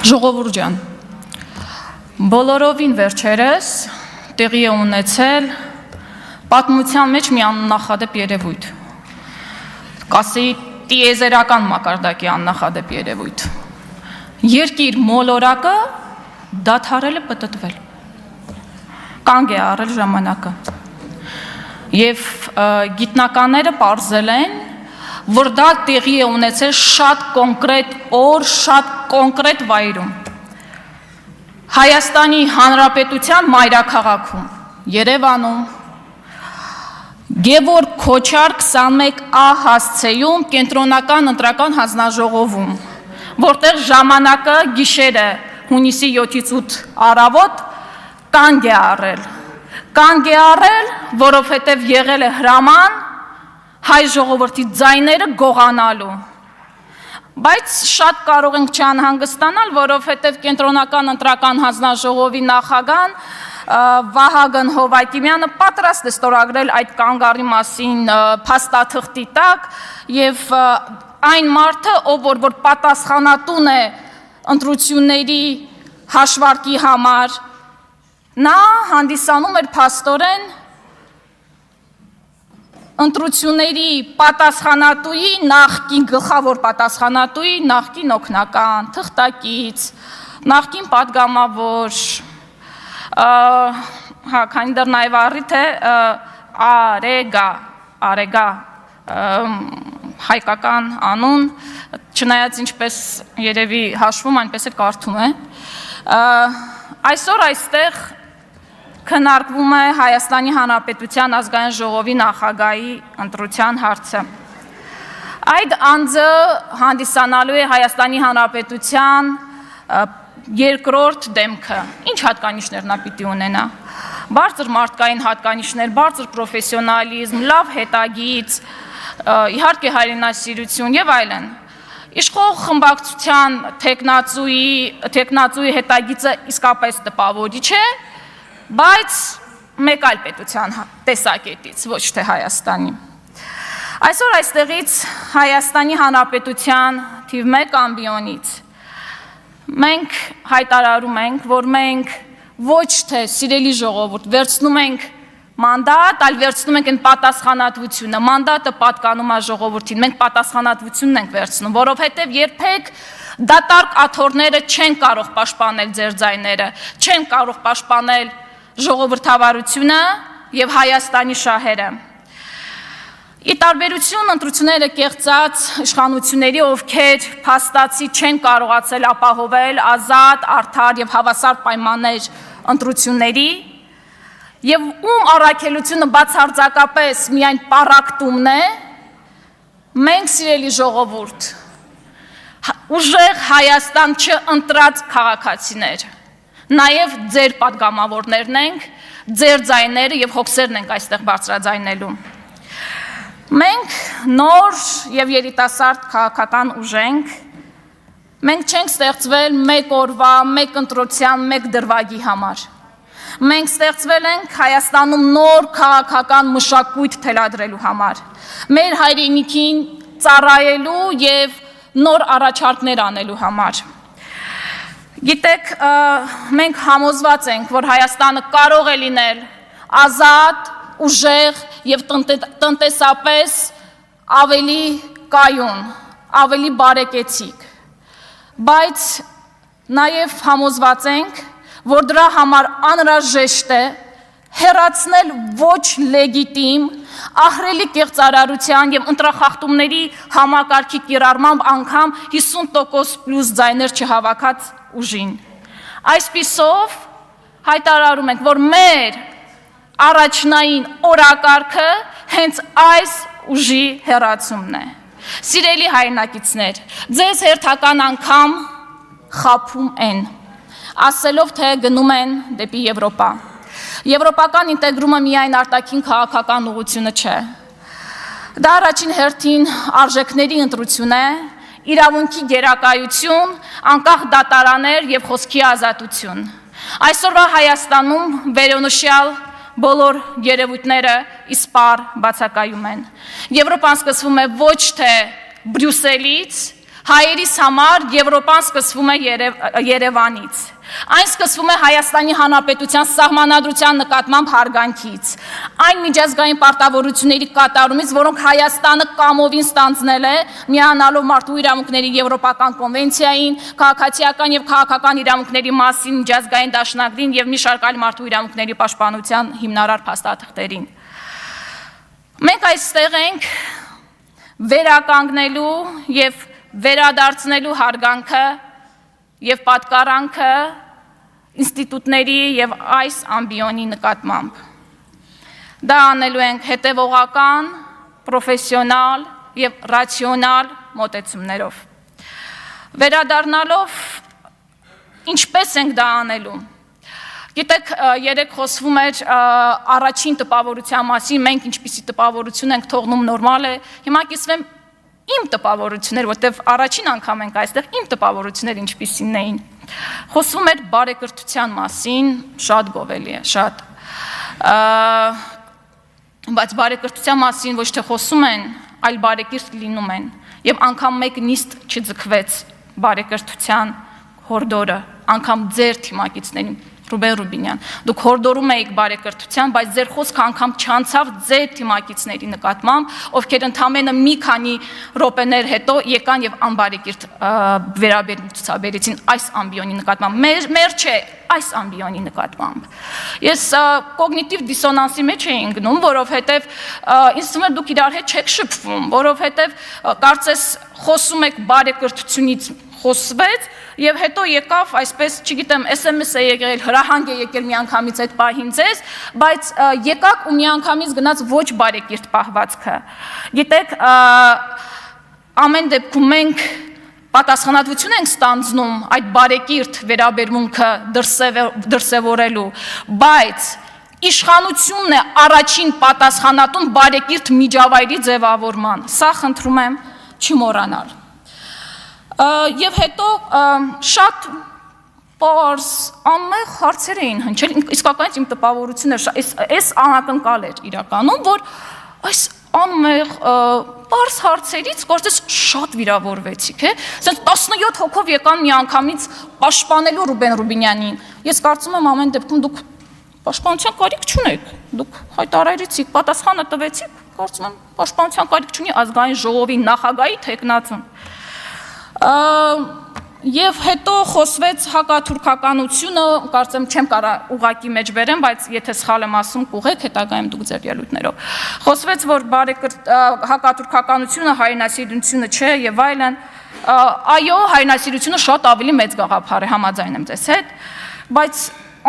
Ժողովուրդ ջան, բոլորովին վերջերս տեղի է ունեցել պատմության մեջ մի աննախադեպ երևույթ, կասեի տիեզերական մակարդակի աննախադեպ երևույթ։ Երկիր մոլորակը դադարել է պտտվել, կանգ է առել ժամանակը, եւ գիտնականները պարզել են, որ դա տեղի է ունեցել շատ կոնկրետ օր, շատ կոնկրետ վայրում։ Հայաստանի Հանրապետության մայրաքաղաքում, Երևանում, Գևորգ Քոչար 21A հասցեում կենտրոնական ընտրական հանձնաժողովում, որտեղ ժամանակը գիշերը հունիսի 7-ից 8 առավոտ կանգ է առել։ Կանգ է առել, որովհետև եղել է հրաման հայ ժողովրդի ձայները գողանալու։ Բայց շատ կարող ենք չանհանգստանալ, որովհետև կենտրոնական ընտրական հանձնաժողովի նախագահան Վահագն Հովակիմյանը պատրաստ է ստորագրել այդ կանգ առի մասին փաստաթղթի տակ եւ այն մարդը, որ պատասխանատուն է ընտրությունների հաշվարկի համար, նա հանդիսանում էր փաստորեն ընտրությունների պատասխանատուի նախկին գլխավոր պատասխանատուի նախկին օգնական, թղթակից, նախկին պատգամավոր, քանի դեռ նաև առիթ է Արեգա հայկական անուն, չնայած ինչպես երևի հաշվում, այնպես է կարդում է։ Այսօր այստեղ քննարկվում է Հայաստանի Հանրապետության ազգային ժողովի նախագահի ընտրության հարցը։ Այդ անձը հանդիսանալու է Հայաստանի Հանրապետության երկրորդ դեմքը։ Ինչ հատկանիշներ նա պիտի ունենա։ Բարձր մարդկային հատկանիշներ, բարձր պրոֆեսիոնալիզմ, լավ հետագիծ, իհարկե հայրենասիրություն եւ այլն։ Իշխող խմբակցության թեկնածուի հետագիծը իսկապես տպավորիչ է, բայց մեկ այլ պետության տեսակետից, ոչ թե Հայաստանի։ Այսօր այստեղից Հայաստանի Հանրապետության թիվ 1 ամբիոնից մենք հայտարարում ենք, որ մենք ոչ թե սիրելի ժողովուրդ վերցնում ենք մանդատ, այլ վերցնում ենք այն պատասխանատվությունը, մանդատը պատկանում է ժողովրդին, մենք պատասխանատվությունն ենք վերցնում, որովհետև երբեք դատարկ աթոռները չեն կարող պաշտպանել ձեր ձայները, չեն կարող պաշտպանել ժողովրդավարությունը եւ Հայաստանի շահերը։ Ի տարբերություն ընտրությունները կեղծած իշխանությունների, ովքեր փաստացի չեն կարողացել ապահովել ազատ, արդար եւ հավասար պայմաններ ընտրությունների, եւ ում առաքելությունը բացարձակապես միայն պառակտումն է, մենք սիրելի ժողովուրդ, ուժեղ Հայաստան չընտրած քաղաքացիներ, նաև ձեր պատգամավորներն ենք, ձեր ձայները եւ հոգսերն ենք այստեղ բարձրաձայնելու։ Մենք նոր եւ երիտասարդ քաղաքական ուժ ենք, մենք չենք ստեղծվել մեկ օրվա, մեկ ընտրության, մեկ դրվագի համար։ Մենք ստեղծվել ենք Հայաստանում նոր քաղաքական մշակույթ թելադրելու համար, մեր հայրենիքին ծառայելու եւ նոր առաջարկներ անելու համար։ Գիտեք, մենք համոզված ենք, որ Հայաստանը կարող է լինել ազատ, ուժեղ եւ տնտեսապես ավելի կայուն, ավելի բարեկեցիկ, բայց նաեւ համոզված ենք, որ դրա համար անհրաժեշտ է հեռացնել ոչ լեգիտիմ, ահռելի կեղծարարության եւ ընտրախախտումների համակարգի կիրառմամբ անգամ 50% պլյուս ձայներ չհավաքած ուժին։ Այսպիսով հայտարարում ենք, որ մեր առաջնային օրակարգը հենց այս ուժի հեռացումն է։ Սիրելի հայրենակիցներ, ձեզ հերթական անգամ խաբում են, ասելով, թե գնում են դեպի Եվրոպա։ Եվրոպական ինտեգրումը միայն արտաքին քաղաքական ուղղությունը չէ։ Դա առաջին հերթին արժեքների ընտրություն է, իրավունքի գերակայություն, անկախ դատարաններ եւ խոսքի ազատություն։ Այսօրվա Հայաստանում վերոնշյալ բոլոր երևույթները իսպառ բացակայում են։ Եվրոպան սկսվում է ոչ թե Բրյուսելից, Հայերիս համար Եվրոպան սկսվում է Երևանից։ Այն սկսվում է Հայաստանի Հանրապետության սահմանադրության նկատմամբ հարգանքից, այն միջազգային պարտավորությունների կատարումից, որոնք Հայաստանը կամովին ստանձնել է, միանալով մարդու իրավունքների Եվրոպական կոնվենցիային, քաղաքացիական եւ քաղաքական իրավունքների մասին միջազգային դաշնագրին եւ մի շարք այլ մարդու իրավունքների պաշտպանության հիմնարար փաստաթղթերին։ Մենք այստեղ ենք վերականգնելու եւ վերադարձնելու հարգանքը եւ պատկառանքը ինստիտուտների եւ այս ամբիոնի նկատմամբ։ Դա անելու ենք հետևողական, պրոֆեսիոնալ եւ ռացիոնալ մոտեցումներով։ Վերադառնալով ինչպես ենք դա անելու։ Գիտեք, երեք խոսվում էր առաջին տպավորության մասին, մենք ինչպիսի տպավորություն ենք թողնում նորմալ է, հիմա կիսվեմ իմ տպավորություններ, որտեղ առաջին անգամ ենք այստեղ, իմ տպավորությունները ինչպիսին էին։ Խոսվում էր բարեկրթության մասին, շատ գովելի է, շատ։ Բայց բարեկրթության մասին ոչ թե խոսում են, այլ բարեկիրթ լինում են։ Եվ անգամ մեկ նիստ չձգվեց բարեկրթության հորդորը, անգամ ձեր թիմակիցներին Ռուբեն Ռուբինյան, դուք հորդորում եք բարեկրթության, բայց ձեր խոսքը անգամ չանցավ ձեր թիմակիցների նկատմամբ, ովքեր ընդամենը մի քանի րոպեներ հետո եկան եւ անբարեկիրթ վերաբերմունք ցուցաբերեցին այս ամբիոնի նկատմամբ։ Մեր չէ, այս ամբիոնի նկատմամբ։ Ես կոգնիտիվ դիսոնանսի մեջ էի ընկնում, որովհետեւ ինձ թվում է դուք իրար հետ չեք շփվում, որովհետեւ կարծես խոսում եք բարեկրթությունից խոսվեց եւ հետո եկավ այսպես, չգիտեմ, SMS է եկել, հրահանգ է եկել միանգամից այդ պահին ձեզ, բայց եկակ ու միանգամից գնաց ոչ բարեկիրթ պահվածքը։ Գիտեք, ամեն դեպքում մենք պատասխանատվություն ենք ստանձնում այդ բարեկիրթ վերաբերմունքը դրսևորելու, բայց իշխանությունն է առաջին պատասխանատուն բարեկիրթ միջավայրի ձևավորման։ Սա խնդրում եմ չմոռանալ։ Եվ հետո շատ պարզ անմեղ հարցեր էին հնչել, իսկականից իմ տպավորությունը այս անակնկալ էր իրականում, որ այս անմեղ պարզ հարցերից կարծես շատ վիրավորվեցիք, ասենց 17 հոգով եկան միանգամից պաշտպանելու Ռուբեն Ռուբինյանին։ Ես կարծում եմ ամեն դեպքում դուք պաշտպանության կարիք չունեք, դուք հայտարարեցիք, պատասխանը տվեցիք, կարծում եմ պաշտպանության կարիք չունի ազգային ժողովի նախագահի թեկնածուն։ Եվ հետո խոսվեց հակաթուրքականությունը, կարծեմ չեմ կարող ուղակի մեջ բերեմ, բայց եթե սխալ եմ ասում, կուղեք հետագայում դուք ձեր ելույթներով։ Խոսվեց, որ հակաթուրքականությունը հայրենասիրությունը չէ եւ այլն։ Այո, հայրենասիրությունը շատ ավելի մեծ գաղափար է, համաձայն եմ ձեզ հետ, բայց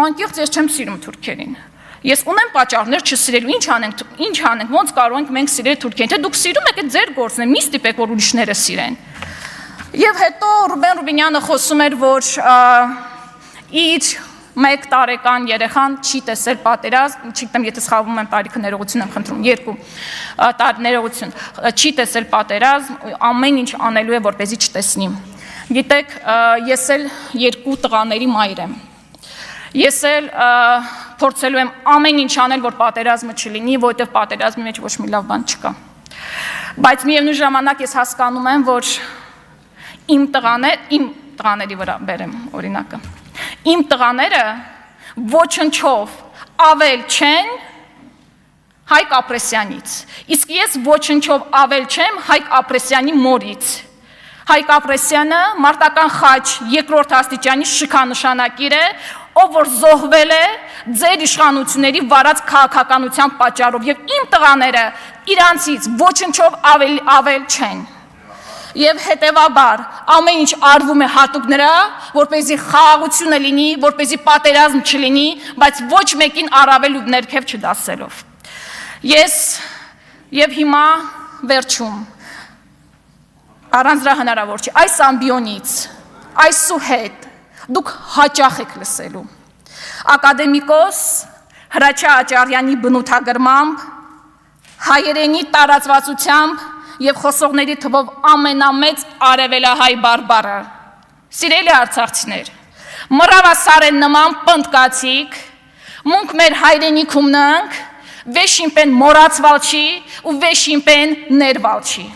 անկեղծ ես չեմ սիրում թուրքերին։ Ես ունեմ պատճառներ չսիրելու, ինչ անենք, ոնց կարող ենք մենք սիրել թուրքերին, թե դուք սիրում եք, այդ ձեր գործն է, մի ստիպեք որ ուրիշները սիրեն։ Եվ հետո Ռուբեն Ռուբինյանը խոսում էր, որ իր 1 տարեկան երեխան չի տեսել պատերազմ, չգիտեմ, եթե սխալվում եմ տարիքը ներողություն եմ խնդրում, 2 ներողություն, չի տեսել պատերազմ, ամեն ինչ անելու է, որպեսզի չտեսնի։ Գիտեք, ես էլ 2 տղաների մայր եմ։ Ես էլ փորձելու եմ ամեն ինչ անել, որ պատերազմը չլինի, որովհետև պատերազմի մեջ ոչ մի լավ բան չկա։ Բայց միևնույն ժամանակ ես հասկանում եմ, որ իմ տղաների վրա բերեմ օրինակը։ Իմ տղաները ոչնչով ավել չեն Հայկ Ապրեսյանից, իսկ ես ոչնչով ավել չեմ Հայկ Ապրեսյանի մորից։ Հայկ Ապրեսյանը մարտական խաչ 2-րդ աստիճանի շքանշանակիր է, ով որ զոհվել է ձեր իշխանությունների վարած քաղաքականության պատճառով եւ իմ տղաները իրանցից ոչնչով ավել չեն։ Եվ հետևաբար ամեն ինչ արվում է հատուկ նրա, որպեսզի խաղաղությունը լինի, որպեսզի պատերազմ չլինի, բայց ոչ մեկին առավել ու ներքև չդասելով։ Ես եւ հիմա վերջում առանց դրա հնարավոր չի այս ամբիոնից, այսուհետ դուք հաճախ եք լսելու ակադեմիկոս Հրաչյա Աճարյանի բնութագրմամբ հայերենի տարածվածությամբ եւ խոսողների թվով ամենամեծ արևելահայ բարբառը։ Սիրելի արցախցիներ, մռավասարեն նման պնդկացիք, մունք մեր հայրենիքում նանք, վեշիմպեն մորացվալ չի ու վեշիմպեն ներվալ չի։